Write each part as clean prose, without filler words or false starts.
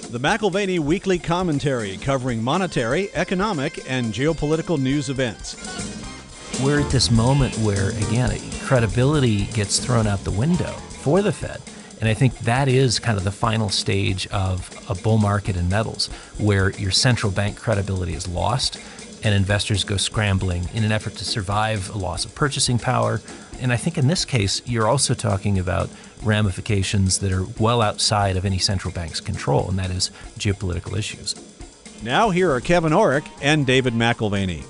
The McAlvany Weekly Commentary, covering monetary, economic, and geopolitical news events. We're at this moment where, again, credibility gets thrown out the window for the Fed. And I think that is kind of the final stage of a bull market in metals, where your central bank credibility is lost and investors go scrambling in an effort to survive a loss of purchasing power. And I think in this case, you're also talking about ramifications that are well outside of any central bank's control, and that is geopolitical issues. Now here are Kevin Orrick and David McAlvany.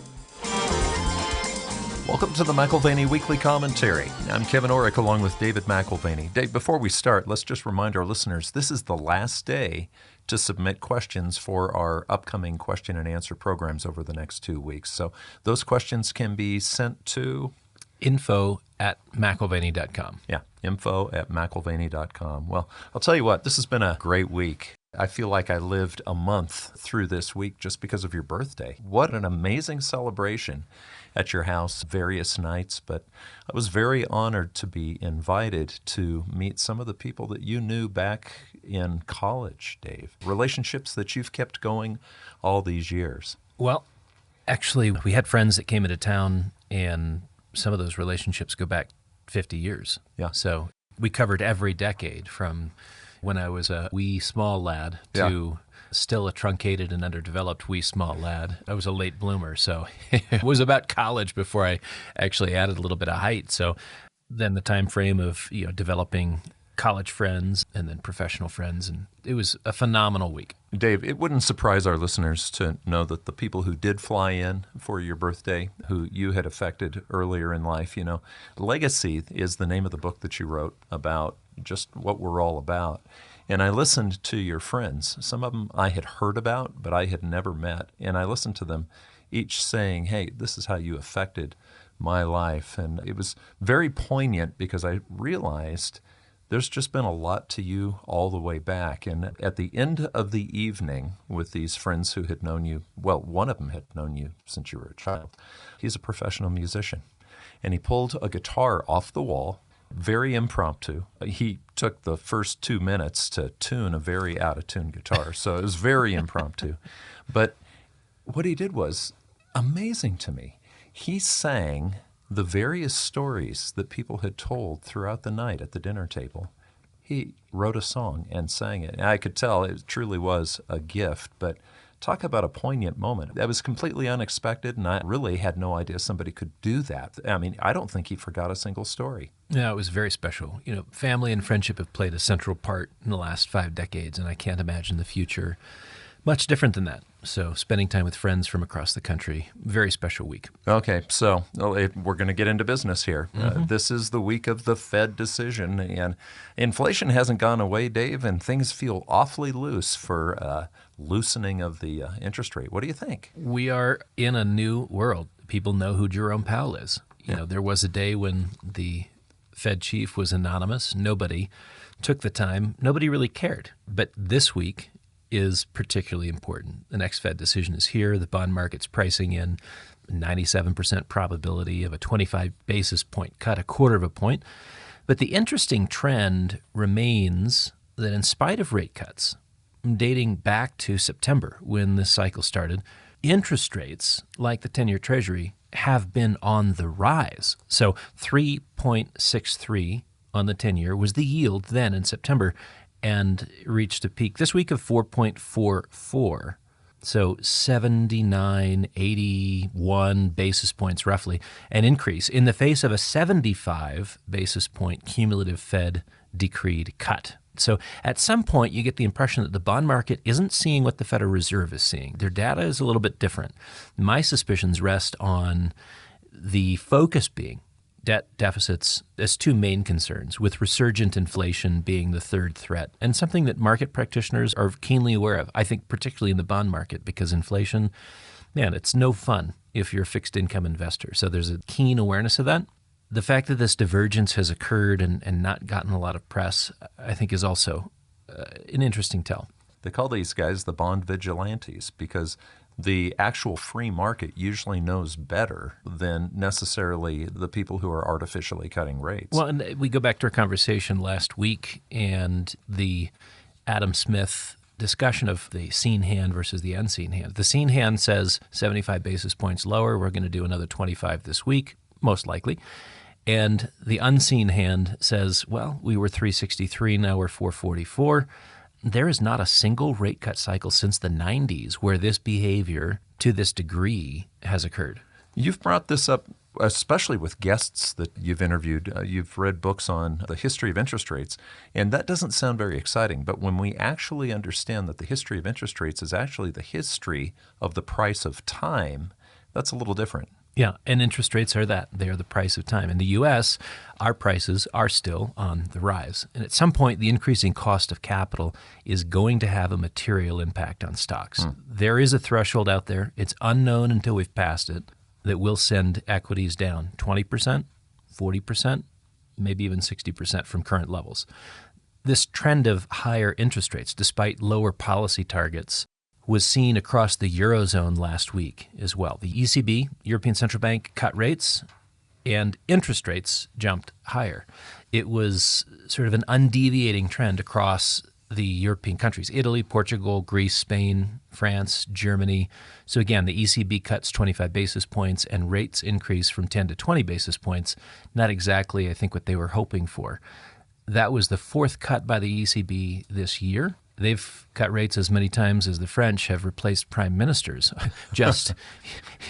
Welcome to the McAlvany Weekly Commentary. I'm Kevin Orrick along with David McAlvany. Dave, before we start, let's just remind our listeners this is the last day to submit questions for our upcoming question and answer programs over the next 2 weeks. So those questions can be sent to info@McAlvany.com. Yeah, info@McAlvany.com. Well, I'll tell you what, this has been a great week. I feel like I lived a month through this week just because of your birthday. What an amazing celebration at your house various nights, but I was very honored to be invited to meet some of the people that you knew back in college, Dave. Relationships that you've kept going all these years. Well, actually, we had friends that came into town, and some of those relationships go back 50 years. Yeah. So we covered every decade from when I was a wee small lad to still a truncated and underdeveloped wee small lad. I was a late bloomer, so it was about college before I actually added a little bit of height. So then the time frame of developing college friends and then professional friends, and it was a phenomenal week. Dave, it wouldn't surprise our listeners to know that the people who did fly in for your birthday, who you had affected earlier in life, Legacy is the name of the book that you wrote about just what we're all about. And I listened to your friends. Some of them I had heard about, but I had never met. And I listened to them each saying, hey, this is how you affected my life. And it was very poignant because I realized there's just been a lot to you all the way back. And at the end of the evening with these friends who had known you, well, one of them had known you since you were a child. He's a professional musician. And he pulled a guitar off the wall, very impromptu. He took the first 2 minutes to tune a very out-of-tune guitar. So it was very impromptu. But what he did was amazing to me. He sang the various stories that people had told throughout the night at the dinner table. He wrote a song and sang it. And I could tell it truly was a gift, but talk about a poignant moment. That was completely unexpected, and I really had no idea somebody could do that. I mean, I don't think he forgot a single story. Yeah, it was very special. Family and friendship have played a central part in the last 5 decades, and I can't imagine the future much different than that. So spending time with friends from across the country, very special week. Okay, so we're going to get into business here. This is the week of the Fed decision, and inflation hasn't gone away, Dave, and things feel awfully loose for loosening of the interest rate. What do you think? We are in a new world. People know who Jerome Powell is. There was a day when the Fed chief was anonymous. Nobody took the time. Nobody really cared. But this week is particularly important. The next Fed decision is here. The bond market's pricing in 97% probability of a 25 basis point cut, a quarter of a point. But the interesting trend remains that in spite of rate cuts, dating back to September when this cycle started, interest rates, like the 10-year Treasury, have been on the rise. So 3.63 on the 10-year was the yield then in September, and reached a peak this week of 4.44. So 79, 81 basis points roughly, an increase in the face of a 75 basis point cumulative Fed decreed cut. So at some point, you get the impression that the bond market isn't seeing what the Federal Reserve is seeing. Their data is a little bit different. My suspicions rest on the focus being debt deficits as 2 main concerns, with resurgent inflation being the third threat, and something that market practitioners are keenly aware of, I think particularly in the bond market, because inflation, man, it's no fun if you're a fixed income investor. So there's a keen awareness of that. The fact that this divergence has occurred and not gotten a lot of press, I think is also an interesting tell. They call these guys the bond vigilantes because the actual free market usually knows better than necessarily the people who are artificially cutting rates. Well, and we go back to our conversation last week and the Adam Smith discussion of the seen hand versus the unseen hand. The seen hand says 75 basis points lower. We're going to do another 25 this week, most likely. And the unseen hand says, well, we were 363, now we're 444. There is not a single rate cut cycle since the 90s where this behavior to this degree has occurred. You've brought this up, especially with guests that you've interviewed. You've read books on the history of interest rates, and that doesn't sound very exciting. But when we actually understand that the history of interest rates is actually the history of the price of time, that's a little different. Yeah, and interest rates are that. They are the price of time. In the U.S., our prices are still on the rise. And at some point, the increasing cost of capital is going to have a material impact on stocks. There is a threshold out there. It's unknown until we've passed it that will send equities down 20%, 40%, maybe even 60% from current levels. This trend of higher interest rates, despite lower policy targets, was seen across the Eurozone last week as well. The ECB, European Central Bank, cut rates and interest rates jumped higher. It was sort of an undeviating trend across the European countries: Italy, Portugal, Greece, Spain, France, Germany. So again, the ECB cuts 25 basis points and rates increase from 10 to 20 basis points. Not exactly, I think, what they were hoping for. That was the fourth cut by the ECB this year. They've cut rates as many times as the French have replaced prime ministers. Just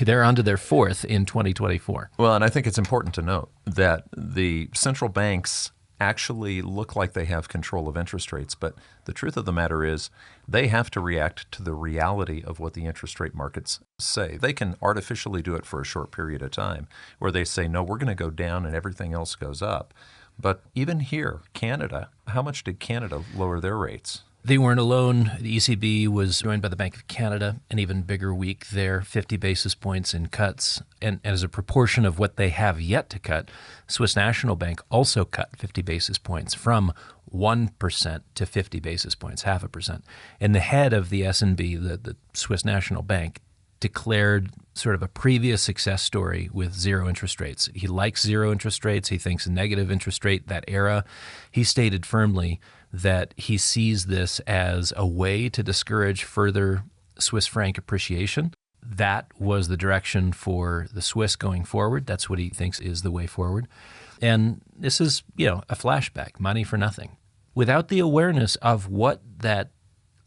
they're onto their fourth in 2024. Well, and I think it's important to note that the central banks actually look like they have control of interest rates, but the truth of the matter is they have to react to the reality of what the interest rate markets say. They can artificially do it for a short period of time where they say, no, we're going to go down and everything else goes up. But even here, Canada, how much did Canada lower their rates? They weren't alone. The ECB was joined by the Bank of Canada, an even bigger week there, 50 basis points in cuts. And as a proportion of what they have yet to cut, Swiss National Bank also cut 50 basis points from 1% to 50 basis points, 0.5%. And the head of the SNB, the Swiss National Bank, declared sort of a previous success story with zero interest rates. He likes zero interest rates. He thinks a negative interest rate, that era. He stated firmly that he sees this as a way to discourage further Swiss franc appreciation. That was the direction for the Swiss going forward. That's what he thinks is the way forward. And this is, a flashback, money for nothing. Without the awareness of what that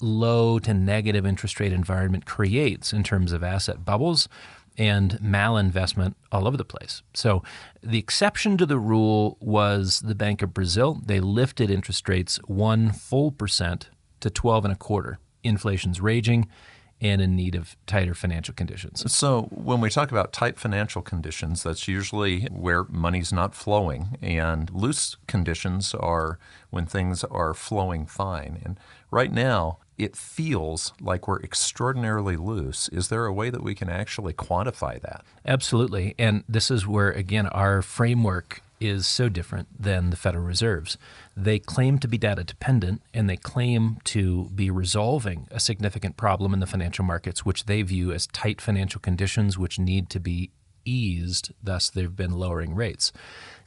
low to negative interest rate environment creates in terms of asset bubbles and malinvestment all over the place. So the exception to the rule was the Bank of Brazil. They lifted interest rates 1 full percent to 12.25. Inflation's raging and in need of tighter financial conditions. So when we talk about tight financial conditions, that's usually where money's not flowing, and loose conditions are when things are flowing fine. And right now, it feels like we're extraordinarily loose. Is there a way that we can actually quantify that? Absolutely. And this is where, again, our framework is so different than the Federal Reserve's. They claim to be data dependent, and they claim to be resolving a significant problem in the financial markets, which they view as tight financial conditions which need to be eased. Thus, they've been lowering rates.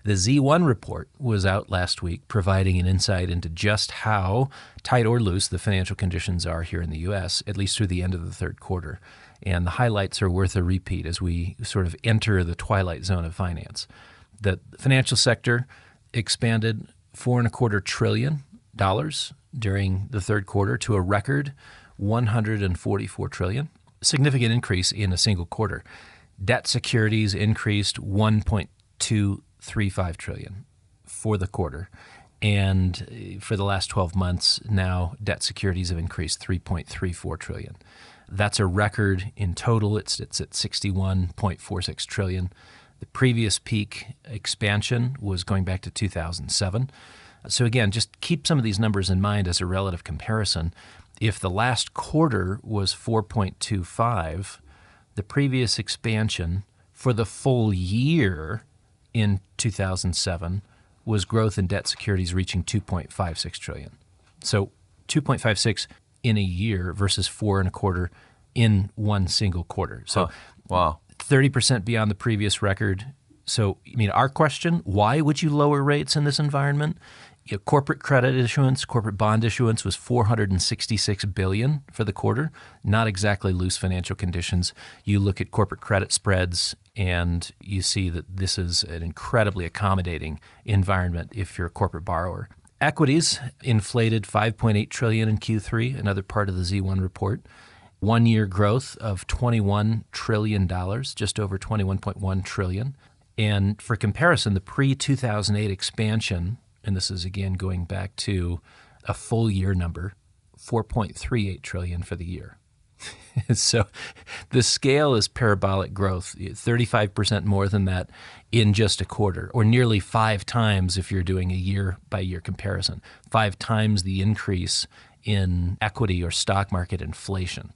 The Z1 report was out last week, providing an insight into just how tight or loose the financial conditions are here in the U.S., at least through the end of the third quarter. And the highlights are worth a repeat as we sort of enter the twilight zone of finance. The financial sector expanded $4.25 trillion during the third quarter to a record $144 trillion, significant increase in a single quarter. Debt securities increased $1.235 trillion for the quarter. And for the last 12 months now, debt securities have increased $3.34 trillion. That's a record in total. It's at $61.46 trillion. The previous peak expansion was going back to 2007. So again, just keep some of these numbers in mind as a relative comparison. If the last quarter was 4.25, the previous expansion for the full year in 2007 was growth in debt securities reaching 2.56 trillion. So 2.56 in a year versus 4.25 in one single quarter. So wow. 30% beyond the previous record. So, our question, why would you lower rates in this environment, Corporate credit issuance, corporate bond issuance was $466 billion for the quarter. Not exactly loose financial conditions. You look at corporate credit spreads and you see that this is an incredibly accommodating environment if you're a corporate borrower. Equities inflated $5.8 trillion in Q3, another part of the Z1 report. 1 year growth of $21 trillion, just over $21.1 trillion. And for comparison, the pre-2008 expansion, and this is again going back to a full year number, $4.38 trillion for the year. So the scale is parabolic growth, 35% more than that in just a quarter, or nearly 5 times if you're doing a year-by-year comparison, 5 times the increase in equity or stock market inflation.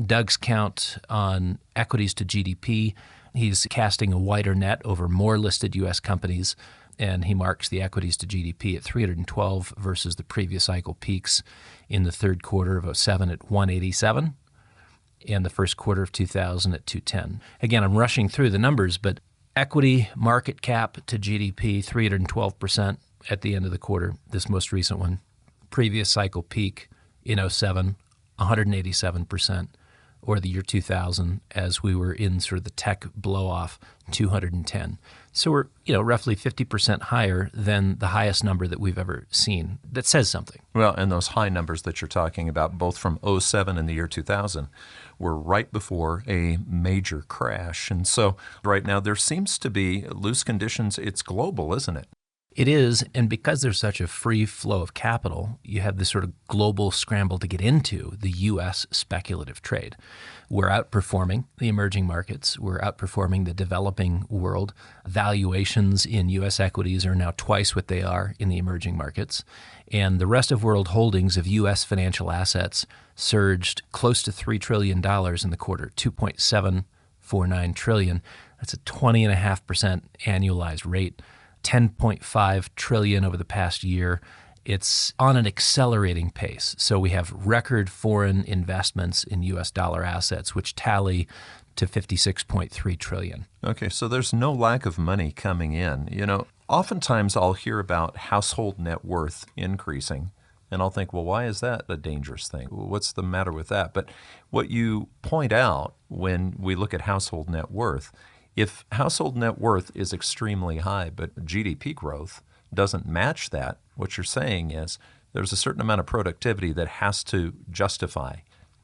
Doug's count on equities to GDP, he's casting a wider net over more listed U.S. companies, and he marks the equities to GDP at 312 versus the previous cycle peaks in the third quarter of 2007 at 187 and the first quarter of 2000 at 210. Again, I'm rushing through the numbers, but equity market cap to GDP, 312% at the end of the quarter, this most recent one. Previous cycle peak in 2007, 187%, or the year 2000 as we were in sort of the tech blow-off, 210. So we're roughly 50% higher than the highest number that we've ever seen. That says something. Well, and those high numbers that you're talking about, both from 2007 and the year 2000, were right before a major crash. And so right now there seems to be loose conditions. It's global, isn't it? It is, and because there's such a free flow of capital, you have this sort of global scramble to get into the U.S. speculative trade. We're outperforming the emerging markets. We're outperforming the developing world. Valuations in U.S. equities are now twice what they are in the emerging markets. And the rest of world holdings of U.S. financial assets surged close to $3 trillion in the quarter, $2.749 trillion. That's a 20.5% annualized rate. 10.5 trillion over the past year. It's on an accelerating pace. So we have record foreign investments in U.S. dollar assets, which tally to 56.3 trillion. Okay, so there's no lack of money coming in. Oftentimes I'll hear about household net worth increasing, and I'll think, well, why is that a dangerous thing? What's the matter with that? But what you point out when we look at household net worth, if household net worth is extremely high, but GDP growth doesn't match that, what you're saying is there's a certain amount of productivity that has to justify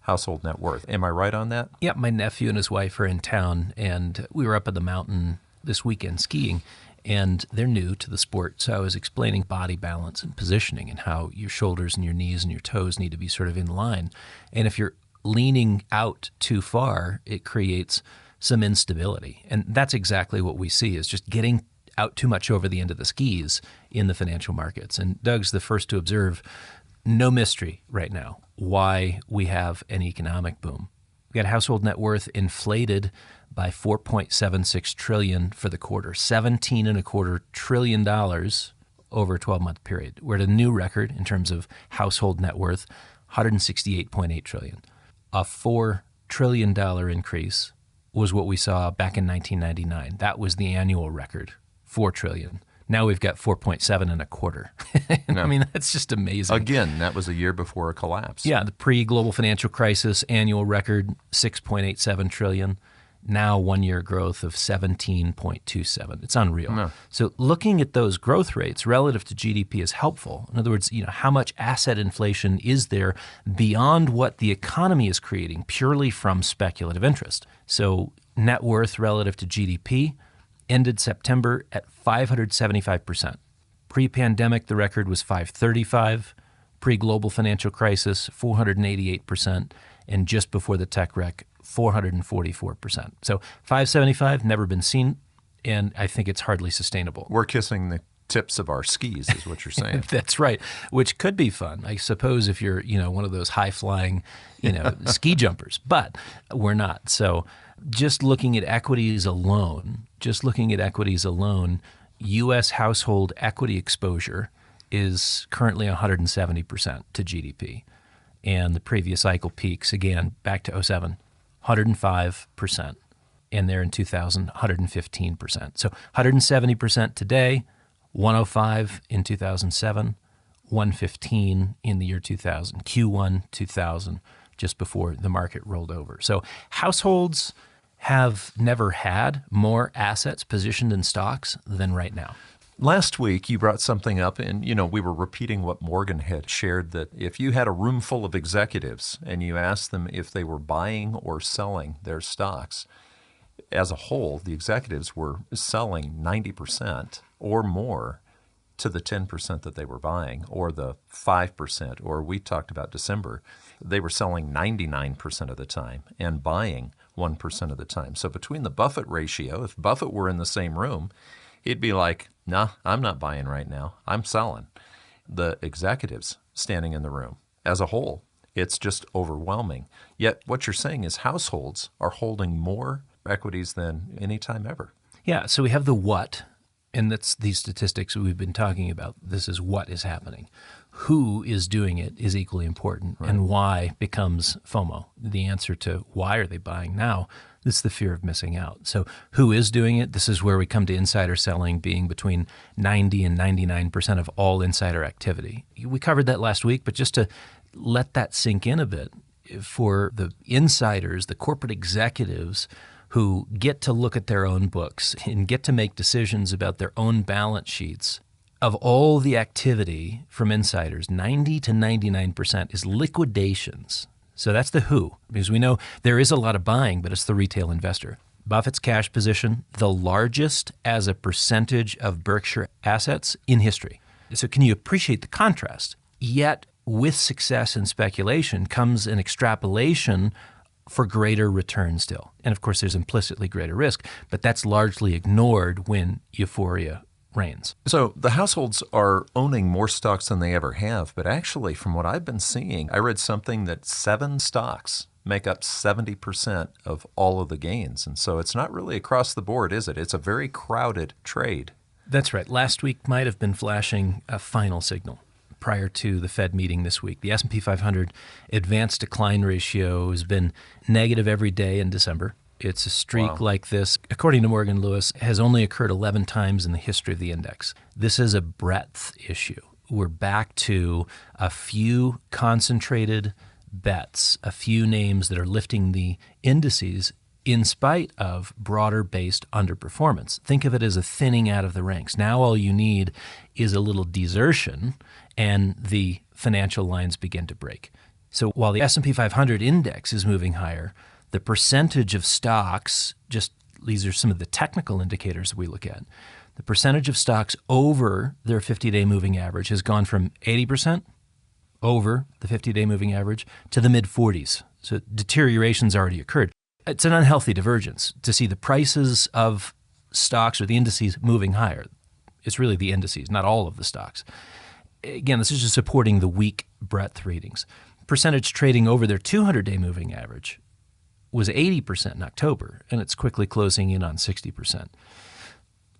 household net worth. Am I right on that? Yeah, my nephew and his wife are in town, and we were up at the mountain this weekend skiing, and they're new to the sport. So I was explaining body balance and positioning and how your shoulders and your knees and your toes need to be sort of in line. And if you're leaning out too far, it creates some instability. And that's exactly what we see, is just getting out too much over the end of the skis in the financial markets. And Doug's the first to observe, no mystery right now why we have an economic boom. We got household net worth inflated by $4.76 trillion for the quarter, $17.25 trillion over a 12-month period. We're at a new record in terms of household net worth, $168.8 trillion. A $4 trillion increase was what we saw back in 1999. That was the annual record, $4 trillion. Now we've got 4.725. I mean, that's just amazing. Again, that was a year before a collapse. Yeah, the pre-global financial crisis annual record, 6.87 trillion. Now 1 year growth of 17.27. It's unreal. No. So looking at those growth rates relative to GDP is helpful. In other words, how much asset inflation is there beyond what the economy is creating purely from speculative interest? So net worth relative to GDP ended September at 575%. Pre-pandemic, the record was 535. Pre-global financial crisis, 488%. And just before the tech wreck, 444%. So 575, never been seen, and I think it's hardly sustainable. We're kissing the tips of our skis is what you're saying. That's right, which could be fun, I suppose, if you're one of those high-flying ski jumpers, but we're not. So just looking at equities alone, U.S. household equity exposure is currently 170% to GDP. And the previous cycle peaks, again, back to 2007, 105%. And there in 2000, 115%. So 170% today, 105 in 2007, 115 in the year 2000, Q1 2000, just before the market rolled over. So households have never had more assets positioned in stocks than right now. Last week, you brought something up, and we were repeating what Morgan had shared, that if you had a room full of executives and you asked them if they were buying or selling their stocks, as a whole, the executives were selling 90% or more to the 10% that they were buying, or the 5%, or we talked about December. They were selling 99% of the time and buying 1% of the time. So between the Buffett ratio, if Buffett were in the same room, he'd be like, nah, I'm not buying right now. I'm selling. The executives standing in the room as a whole, it's just overwhelming. Yet what you're saying is households are holding more equities than any time ever. Yeah, so we have the what, and that's these statistics we've been talking about. This is what is happening. Who is doing it is equally important, right. And why becomes FOMO. The answer to why are they buying now, it's the fear of missing out. So who is doing it? This is where we come to insider selling being between 90 and 99% of all insider activity. We covered that last week, but just to let that sink in a bit, for the insiders, the corporate executives who get to look at their own books and get to make decisions about their own balance sheets, of all the activity from insiders, 90 to 99% is liquidations. So that's the who, because we know there is a lot of buying, but it's the retail investor. Buffett's cash position, the largest as a percentage of Berkshire assets in history. So can you appreciate the contrast? Yet with success and speculation comes an extrapolation for greater return still. And of course, there's implicitly greater risk, but that's largely ignored when euphoria reigns. So the households are owning more stocks than they ever have, but actually from what I've been seeing, I read something that 7 stocks make up 70% of all of the gains. And so it's not really across the board, is it? It's a very crowded trade. That's right. Last week might have been flashing a final signal prior to the Fed meeting this week. The S&P 500 advanced decline ratio has been negative every day in December. It's a streak like this, according to Morgan Lewis, has only occurred 11 times in the history of the index. This is a breadth issue. We're back to a few concentrated bets, a few names that are lifting the indices in spite of broader-based underperformance. Think of it as a thinning out of the ranks. Now all you need is a little desertion, and the financial lines begin to break. So while the S&P 500 index is moving higher, the percentage of stocks, just these are some of the technical indicators that we look at, the percentage of stocks over their 50-day moving average has gone from 80% over the 50-day moving average to the mid-40s. So deterioration's already occurred. It's an unhealthy divergence to see the prices of stocks or the indices moving higher. It's really the indices, not all of the stocks. Again, this is just supporting the weak breadth readings. Percentage trading over their 200-day moving average was 80% in October, and it's quickly closing in on 60%.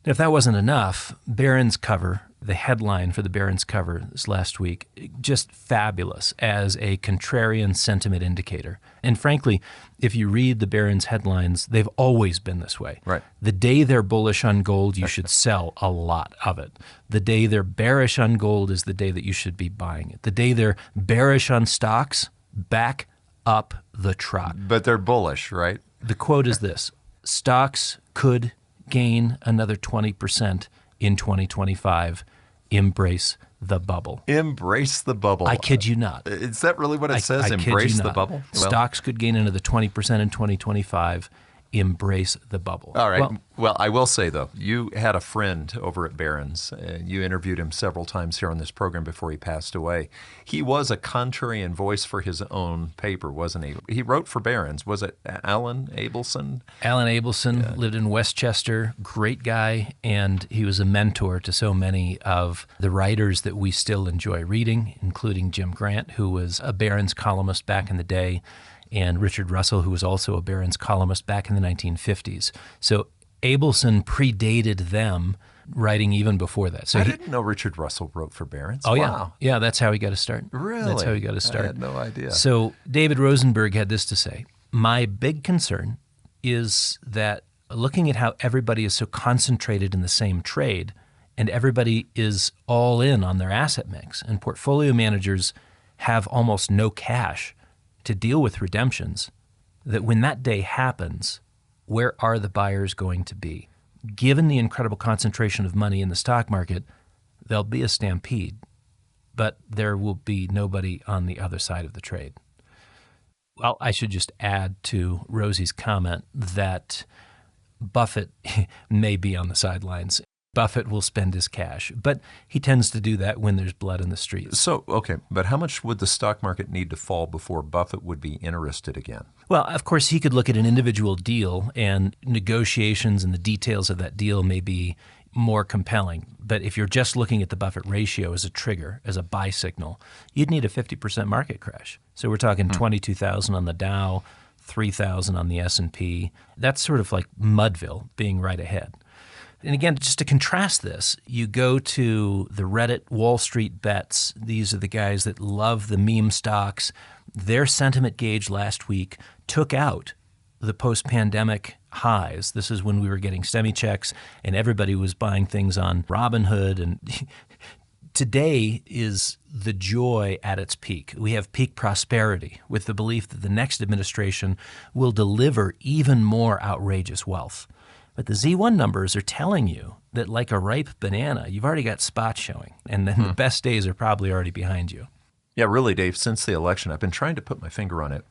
If that wasn't enough, Barron's cover, the headline for the Barron's cover this last week, just fabulous as a contrarian sentiment indicator. And frankly, if you read the Barron's headlines, they've always been this way. Right. The day they're bullish on gold, you should sell a lot of it. The day they're bearish on gold is the day that you should be buying it. The day they're bearish on stocks, back up the truck. But they're bullish, right? The quote is this: stocks could gain another 20% in 2025. Embrace the bubble. Embrace the bubble. I kid you not. Is that really what it says? Embrace the bubble? Stocks could gain another 20% in 2025. Embrace the bubble. All right. Well, I will say, though, you had a friend over at Barron's. You interviewed him several times here on this program before he passed away. He was a contrarian voice for his own paper, wasn't he? He wrote for Barron's. Was it Alan Abelson? Alan Abelson lived in Westchester, great guy, and he was a mentor to so many of the writers that we still enjoy reading, including Jim Grant, who was a Barron's columnist back in the day, and Richard Russell, who was also a Barron's columnist back in the 1950s. So Abelson predated them, writing even before that. So I didn't know Richard Russell wrote for Barron's. Oh, wow. Yeah, that's how he got to start. Really? That's how he got to start. I had no idea. So David Rosenberg had this to say: my big concern is that looking at how everybody is so concentrated in the same trade and everybody is all in on their asset mix, and portfolio managers have almost no cash to deal with redemptions, that when that day happens, where are the buyers going to be? Given the incredible concentration of money in the stock market, there'll be a stampede, but there will be nobody on the other side of the trade. Well, I should just add to Rosie's comment that Buffett may be on the sidelines. Buffett will spend his cash, but he tends to do that when there's blood in the streets. So, okay, but how much would the stock market need to fall before Buffett would be interested again? Well, of course, he could look at an individual deal, and negotiations and the details of that deal may be more compelling. But if you're just looking at the Buffett ratio as a trigger, as a buy signal, you'd need a 50% market crash. So we're talking 22,000 on the Dow, 3,000 on the S&P. That's sort of like Mudville being right ahead. And again, just to contrast this, you go to the Reddit Wall Street bets. These are the guys that love the meme stocks. Their sentiment gauge last week took out the post-pandemic highs. This is when we were getting semi-checks and everybody was buying things on Robinhood. And today is the joy at its peak. We have peak prosperity with the belief that the next administration will deliver even more outrageous wealth. But the Z1 numbers are telling you that like a ripe banana, you've already got spots showing, and then the best days are probably already behind you. Yeah, really, Dave, since the election, I've been trying to put my finger on it.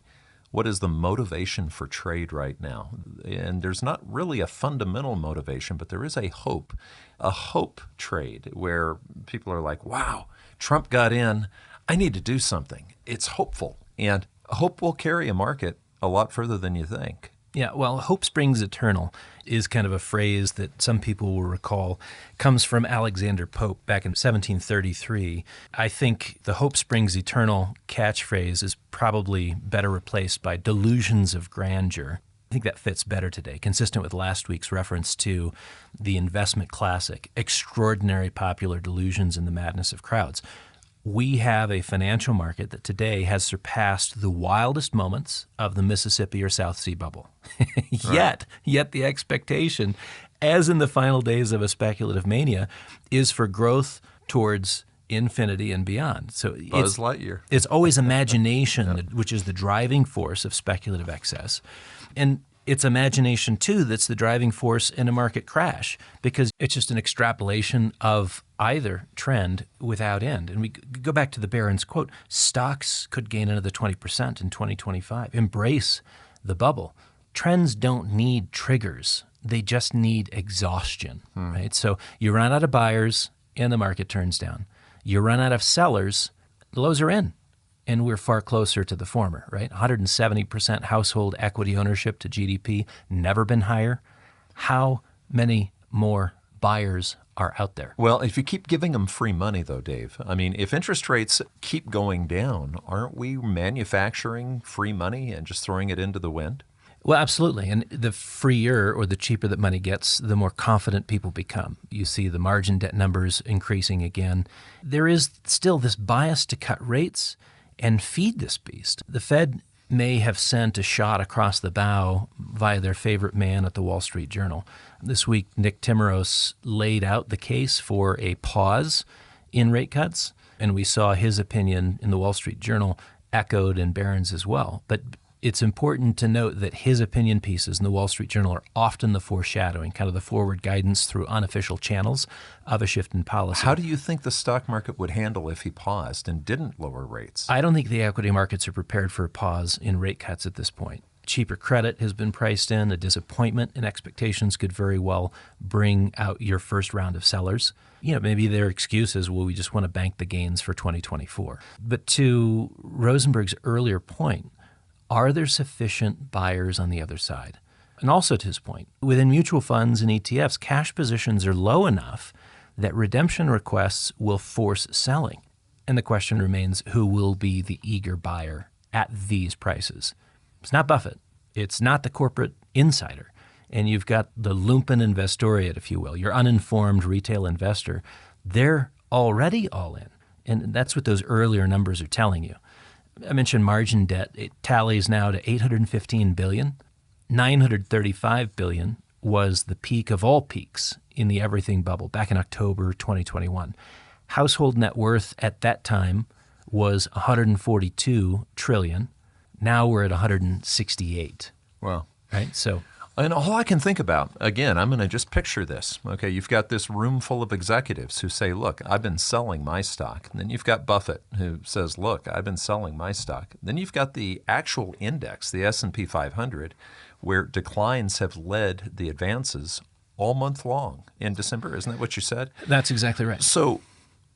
What is the motivation for trade right now? And there's not really a fundamental motivation, but there is a hope trade where people are like, wow, Trump got in. I need to do something. It's hopeful. And hope will carry a market a lot further than you think. Yeah, well, hope springs eternal is kind of a phrase that some people will recall comes from Alexander Pope back in 1733. I think the hope springs eternal catchphrase is probably better replaced by delusions of grandeur. I think that fits better today, consistent with last week's reference to the investment classic, extraordinary popular delusions in the madness of crowds. We have a financial market that today has surpassed the wildest moments of the Mississippi or South Sea bubble. Yet the expectation, as in the final days of a speculative mania, is for growth towards infinity and beyond. So Buzz Lightyear. It's always imagination, which is the driving force of speculative excess. And it's imagination, too, that's the driving force in a market crash, because it's just an extrapolation of either trend without end. And we go back to the Barron's quote, stocks could gain another 20% in 2025. Embrace the bubble. Trends don't need triggers. They just need exhaustion, right? So you run out of buyers and the market turns down. You run out of sellers, the lows are in. And we're far closer to the former, right? 170% household equity ownership to GDP, never been higher. How many more buyers are out there? Well, if you keep giving them free money, though, Dave, I mean, if interest rates keep going down, aren't we manufacturing free money and just throwing it into the wind? Well, absolutely. And the freer or the cheaper that money gets, the more confident people become. You see the margin debt numbers increasing again. There is still this bias to cut rates and feed this beast. The Fed may have sent a shot across the bow via their favorite man at the Wall Street Journal. This week, Nick Timiraos laid out the case for a pause in rate cuts, and we saw his opinion in the Wall Street Journal echoed in Barron's as well. But it's important to note that his opinion pieces in the Wall Street Journal are often the foreshadowing, kind of the forward guidance through unofficial channels of a shift in policy. How do you think the stock market would handle if he paused and didn't lower rates? I don't think the equity markets are prepared for a pause in rate cuts at this point. Cheaper credit has been priced in. A disappointment in expectations could very well bring out your first round of sellers. You know, maybe their excuse is, well, we just want to bank the gains for 2024. But to Rosenberg's earlier point, are there sufficient buyers on the other side? And also to his point, within mutual funds and ETFs, cash positions are low enough that redemption requests will force selling. And the question remains, who will be the eager buyer at these prices? It's not Buffett. It's not the corporate insider. And you've got the lumpen investoriate, if you will, your uninformed retail investor. They're already all in. And that's what those earlier numbers are telling you. I mentioned margin debt. It tallies now to $815 billion. $935 billion was the peak of all peaks in the everything bubble back in October 2021. Household net worth at that time was 142 trillion. Now we're at 168. Wow. Right? So, and all I can think about, again, I'm going to just picture this. Okay, you've got this room full of executives who say, look, I've been selling my stock. And then you've got Buffett who says, look, I've been selling my stock. Then you've got the actual index, the S&P 500, where declines have led the advances all month long in December. Isn't that what you said? that's exactly right. So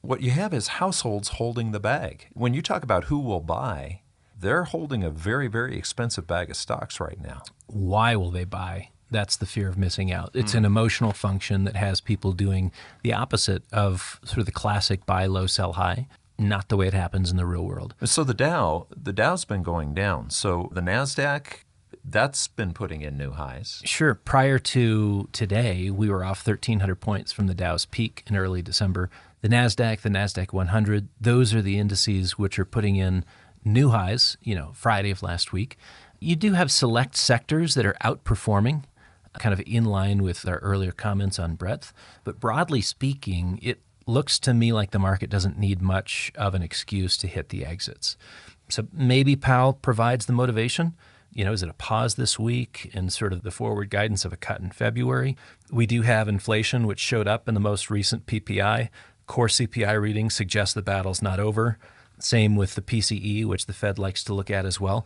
what you have is households holding the bag. When you talk about who will buy, they're holding a very, very expensive bag of stocks right now. Why will they buy? That's the fear of missing out. It's an emotional function that has people doing the opposite of sort of the classic buy low, sell high, not the way it happens in the real world. So the Dow's been going down. So the NASDAQ, that's been putting in new highs. Sure. Prior to today, we were off 1,300 points from the Dow's peak in early December. The NASDAQ 100, those are the indices which are putting in new highs, Friday of last week. You do have select sectors that are outperforming, kind of in line with our earlier comments on breadth. But broadly speaking, it looks to me like the market doesn't need much of an excuse to hit the exits. So maybe Powell provides the motivation. Is it a pause this week and sort of the forward guidance of a cut in February? We do have inflation, which showed up in the most recent PPI. Core CPI readings suggest the battle's not over. Same with the PCE, which the Fed likes to look at as well.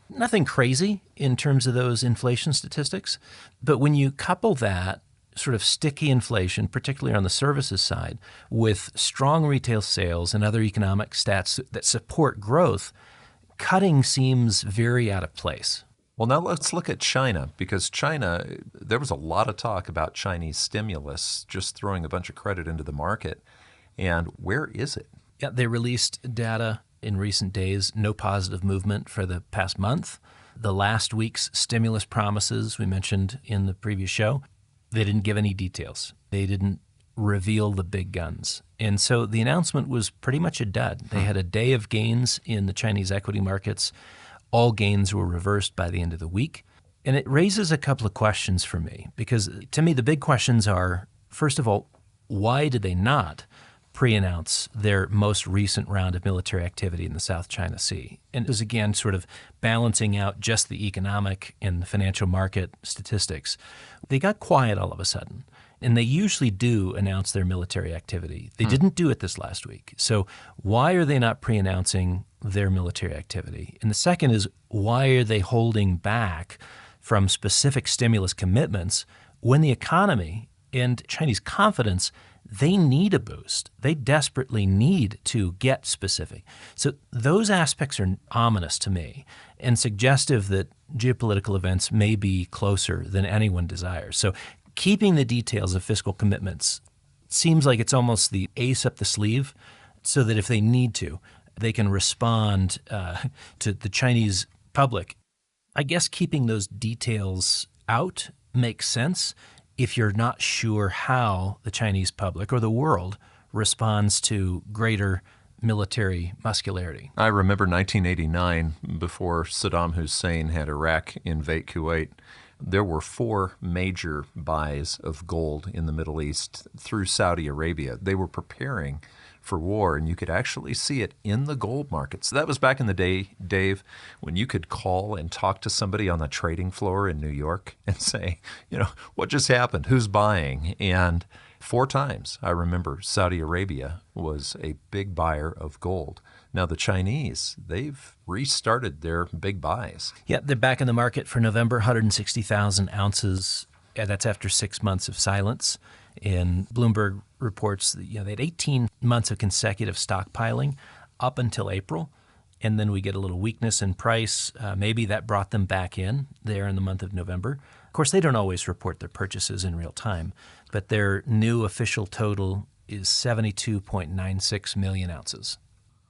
Nothing crazy in terms of those inflation statistics. But when you couple that sort of sticky inflation, particularly on the services side, with strong retail sales and other economic stats that support growth, cutting seems very out of place. Well, now let's look at China, because China, there was a lot of talk about Chinese stimulus, just throwing a bunch of credit into the market. And where is it? Yeah, they released data in recent days, no positive movement for the past month. The last week's stimulus promises we mentioned in the previous show, they didn't give any details. They didn't reveal the big guns. And so the announcement was pretty much a dud. They had a day of gains in the Chinese equity markets. All gains were reversed by the end of the week. And it raises a couple of questions for me, because to me, the big questions are, first of all, why did they not pre-announce their most recent round of military activity in the South China Sea? And it was, again, sort of balancing out just the economic and the financial market statistics. They got quiet all of a sudden, and they usually do announce their military activity. They didn't do it this last week. So why are they not pre-announcing their military activity? And the second is, why are they holding back from specific stimulus commitments when the economy and Chinese confidence, they need a boost. They desperately need to get specific. So those aspects are ominous to me and suggestive that geopolitical events may be closer than anyone desires. So keeping the details of fiscal commitments seems like it's almost the ace up the sleeve, so that if they need to, they can respond to the Chinese public. I guess keeping those details out makes sense if you're not sure how the Chinese public or the world responds to greater military muscularity. I remember 1989, before Saddam Hussein had Iraq invade Kuwait, there were 4 major buys of gold in the Middle East through Saudi Arabia. They were preparing for war, and you could actually see it in the gold markets. So that was back in the day, Dave, when you could call and talk to somebody on the trading floor in New York and say, what just happened? Who's buying? And 4 times, I remember, Saudi Arabia was a big buyer of gold. Now, the Chinese, they've restarted their big buys. Yeah, they're back in the market for November, 160,000 ounces. That's after 6 months of silence. And Bloomberg reports that they had 18 months of consecutive stockpiling up until April. And then we get a little weakness in price. Maybe that brought them back in there in the month of November. Of course, they don't always report their purchases in real time, but their new official total is 72.96 million ounces.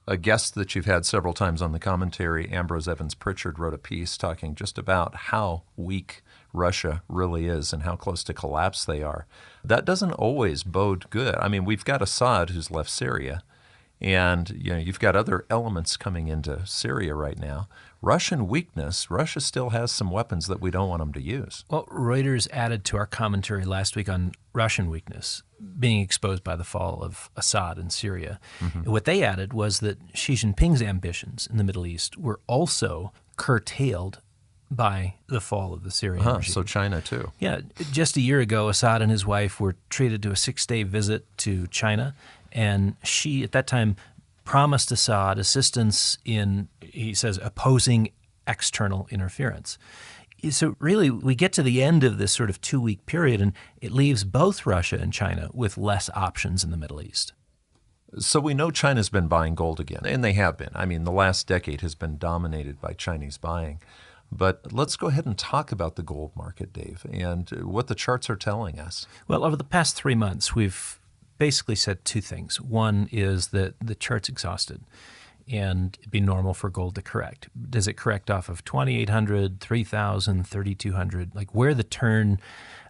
A guest that you've had several times on the commentary, Ambrose Evans Pritchard, wrote a piece talking just about how weak Russia really is and how close to collapse they are. That doesn't always bode good. I mean, we've got Assad who's left Syria, And you've got other elements coming into Syria right now. Russian weakness, Russia still has some weapons that we don't want them to use. Well, Reuters added to our commentary last week on Russian weakness being exposed by the fall of Assad in Syria. Mm-hmm. What they added was that Xi Jinping's ambitions in the Middle East were also curtailed by the fall of the Syrian regime. So China too. Yeah. Just a year ago, Assad and his wife were treated to a 6-day visit to China. And Xi, at that time, promised Assad assistance in, he says, opposing external interference. So really, we get to the end of this sort of 2-week period, and it leaves both Russia and China with less options in the Middle East. So we know China's been buying gold again, and they have been. I mean, the last decade has been dominated by Chinese buying. But let's go ahead and talk about the gold market, Dave, and what the charts are telling us. Well, over the past 3 months, we've basically said two things. One is that the chart's exhausted, and it'd be normal for gold to correct. Does it correct off of 2,800, 3,000, 3,200? Like where the turn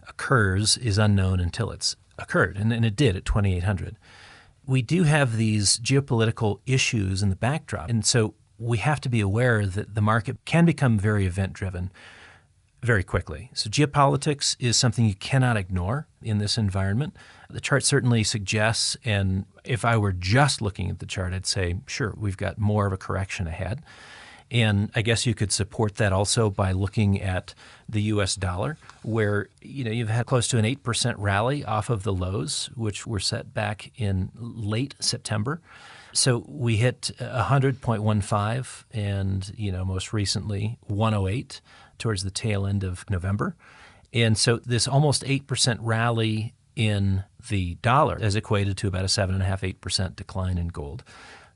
occurs is unknown until it's occurred, and it did at 2,800. We do have these geopolitical issues in the backdrop, and so we have to be aware that the market can become very event-driven very quickly. So geopolitics is something you cannot ignore in this environment. The chart certainly suggests, and if I were just looking at the chart, I'd say, sure, we've got more of a correction ahead. And I guess you could support that also by looking at the U.S. dollar, where you've had close to an 8% rally off of the lows, which were set back in late September. So we hit 100.15 and, most recently 108 towards the tail end of November. And so this almost 8% rally in the dollar has equated to about a 7.5-8% decline in gold.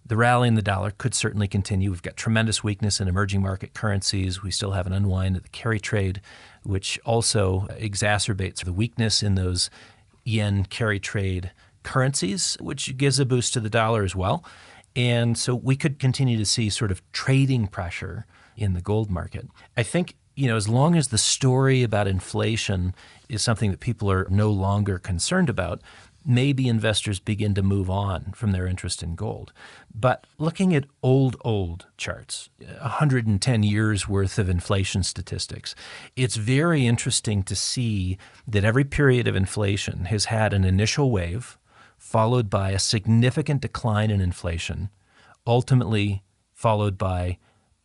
The rally in the dollar could certainly continue. We've got tremendous weakness in emerging market currencies. We still have an unwind of the carry trade, which also exacerbates the weakness in those yen carry trade currencies, which gives a boost to the dollar as well. And so we could continue to see sort of trading pressure in the gold market. I think, as long as the story about inflation is something that people are no longer concerned about, maybe investors begin to move on from their interest in gold. But looking at old charts, 110 years worth of inflation statistics, it's very interesting to see that every period of inflation has had an initial wave followed by a significant decline in inflation, ultimately followed by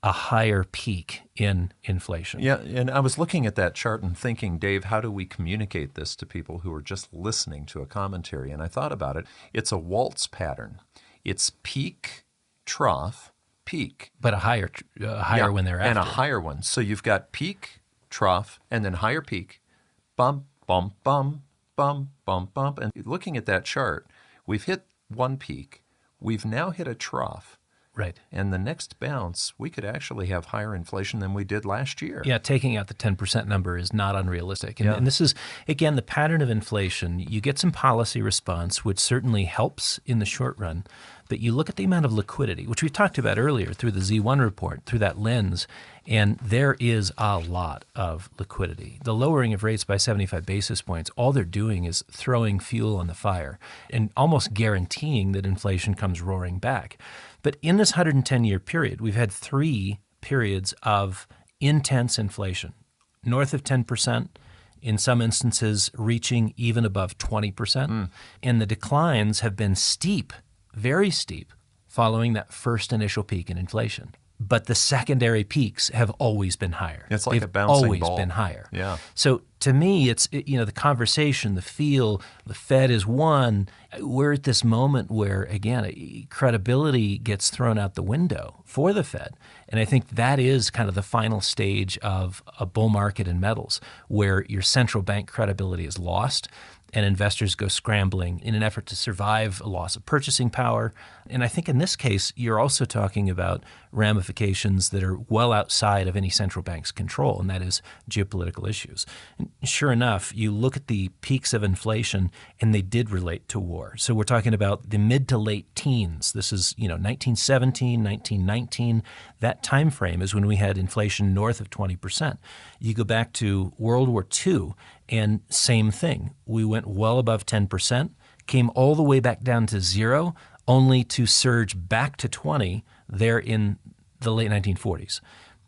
a higher peak in inflation. Yeah, and I was looking at that chart and thinking, Dave, how do we communicate this to people who are just listening to a commentary? And I thought about it. It's a waltz pattern. It's peak, trough, peak. But a higher one thereafter. And a higher one. So you've got peak, trough, and then higher peak, bump, bump, bump, bump, bump, bump. And looking at that chart, we've hit one peak. We've now hit a trough. Right. And the next bounce, we could actually have higher inflation than we did last year. Yeah, taking out the 10% number is not unrealistic. And this is, again, the pattern of inflation. You get some policy response, which certainly helps in the short run. But you look at the amount of liquidity, which we talked about earlier through the Z1 report, through that lens, and there is a lot of liquidity. The lowering of rates by 75 basis points, all they're doing is throwing fuel on the fire and almost guaranteeing that inflation comes roaring back. But in this 110-year period, we've had 3 periods of intense inflation, north of 10%, in some instances reaching even above 20%. And the declines have been steep, very steep, following that first initial peak in inflation. But the secondary peaks have always been higher. It's like a bouncing always ball. Been higher. Yeah. So to me, it's the conversation, the feel, the Fed is one. We're at this moment where, again, credibility gets thrown out the window for the Fed. And I think that is kind of the final stage of a bull market in metals, where your central bank credibility is lost and investors go scrambling in an effort to survive a loss of purchasing power. And I think in this case, you're also talking about ramifications that are well outside of any central bank's control, and that is geopolitical issues. And sure enough, you look at the peaks of inflation, and they did relate to war. So we're talking about the mid to late teens. This is 1917, 1919. That time frame is when we had inflation north of 20%. You go back to World War II, and same thing. We went well above 10%, came all the way back down to zero, only to surge back to 20 there in the late 1940s.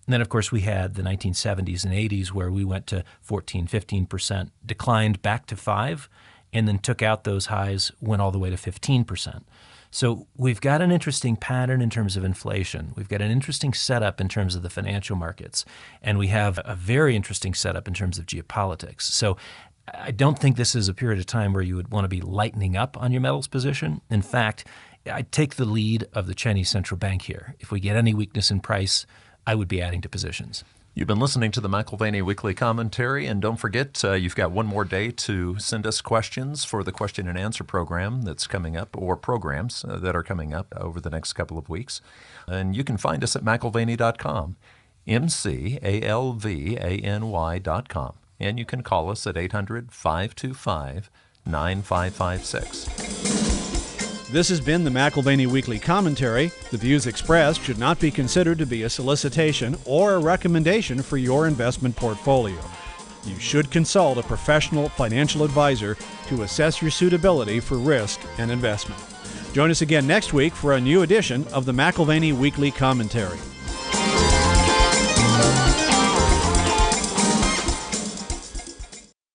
And then, of course, we had the 1970s and 80s where we went to 14, 15%, declined back to 5, and then took out those highs, went all the way to 15%. So we've got an interesting pattern in terms of inflation. We've got an interesting setup in terms of the financial markets. And we have a very interesting setup in terms of geopolitics. So I don't think this is a period of time where you would want to be lightening up on your metals position. In fact, I'd take the lead of the Chinese central bank here. If we get any weakness in price, I would be adding to positions. You've been listening to the McAlvany Weekly Commentary, and don't forget, you've got one more day to send us questions for the question and answer program that's coming up, or programs that are coming up over the next couple of weeks. And you can find us at McAlvany.com, McAlvany.com. And you can call us at 800-525-9556. This has been the McAlvany Weekly Commentary. The views expressed should not be considered to be a solicitation or a recommendation for your investment portfolio. You should consult a professional financial advisor to assess your suitability for risk and investment. Join us again next week for a new edition of the McAlvany Weekly Commentary.